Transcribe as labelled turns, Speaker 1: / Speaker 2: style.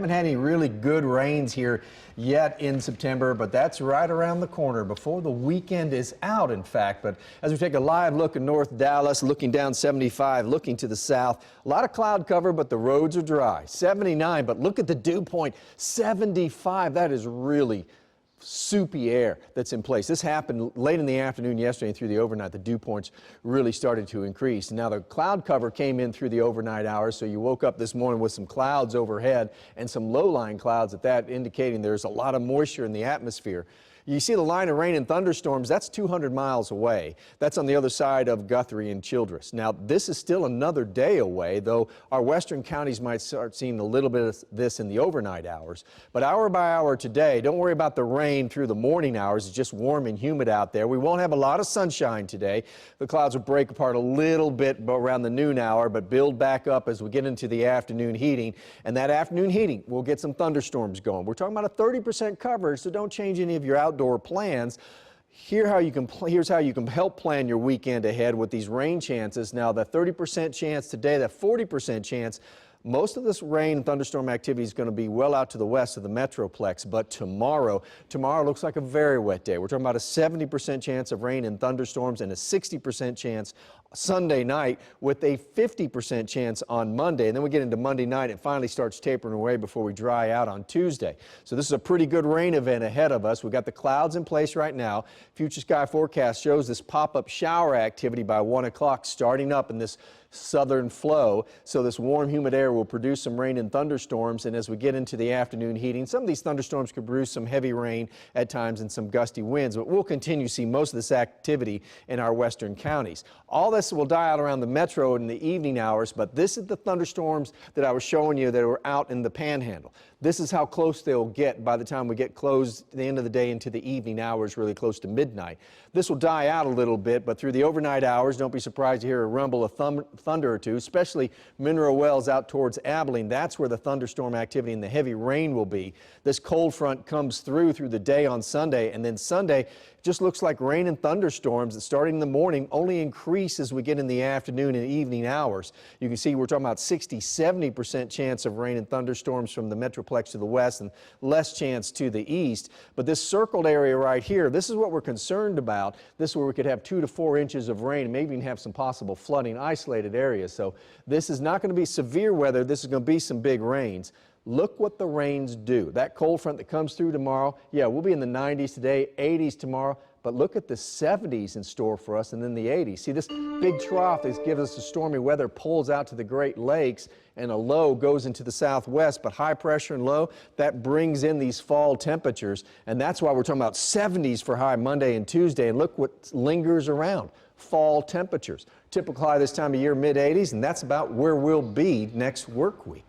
Speaker 1: haven't had any really good rains here yet in September, but that's right around the corner before the weekend is out, in fact. But as we take a live look at North Dallas, looking down 75, looking to the south, a lot of cloud cover, but the roads are dry. 79, but look at the dew point, 75. That is really soupy air that's in place. This happened late in the afternoon yesterday and through the overnight. The dew points really started to increase. Now the cloud cover came in through the overnight hours, so you woke up this morning with some clouds overhead and some low-lying clouds at that, indicating there's a lot of moisture in the atmosphere. You see the line of rain and thunderstorms, that's 200 miles away. That's on the other side of Guthrie and Childress. Now, this is still another day away, though our western counties might start seeing a little bit of this in the overnight hours. But hour by hour today, don't worry about the rain through the morning hours. It's just warm and humid out there. We won't have a lot of sunshine today. The clouds will break apart a little bit around the noon hour, but build back up as we get into the afternoon heating. And that afternoon heating, we'll get some thunderstorms going. We're talking about a 30% coverage, so don't change any of your outdoor plans. Here's how you can help plan your weekend ahead with these rain chances. Now, the 30% chance today, that 40% chance, most of this rain and thunderstorm activity is going to be well out to the west of the Metroplex, but tomorrow looks like a very wet day. We're talking about a 70% chance of rain and thunderstorms and a 60% chance Sunday night with a 50% chance on Monday. And then we get into Monday night, it finally starts tapering away before we dry out on Tuesday. So this is a pretty good rain event ahead of us. We've got the clouds in place right now. Future Sky Forecast shows this pop-up shower activity by 1 o'clock starting up in this southern flow. So this warm, humid air will produce some rain and thunderstorms. And as we get into the afternoon heating, some of these thunderstorms could produce some heavy rain at times and some gusty winds. But we'll continue to see most of this activity in our western counties. All this will die out around the metro in the evening hours, but this is the thunderstorms that I was showing you that were out in the panhandle. This is how close they'll get by the time we get close to the end of the day into the evening hours, really close to midnight. This will die out a little bit, but through the overnight hours, don't be surprised to hear a rumble of thunder or two, especially Mineral Wells out towards Abilene. That's where the thunderstorm activity and the heavy rain will be. This cold front comes through the day on Sunday, and then Sunday just looks like rain and thunderstorms that starting in the morning only increase as we get in the afternoon and evening hours. You can see we're talking about 60–70% chance of rain and thunderstorms from the Metroplex to the west and less chance to the east. But this circled area right here, this is what we're concerned about. This is where we could have 2 to 4 inches of rain and maybe even have some possible flooding, isolated areas. So this is not going to be severe weather. This is going to be some big rains. Look what the rains do. That cold front that comes through tomorrow, yeah, we'll be in the 90s today, 80s tomorrow, but look at the 70s in store for us and then the 80s. See, this big trough that gives us the stormy weather pulls out to the Great Lakes and a low goes into the southwest, but high pressure and low, that brings in these fall temperatures, and that's why we're talking about 70s for high Monday and Tuesday, and look what lingers around. Fall temperatures. Typical high this time of year, mid-80s, and that's about where we'll be next work week.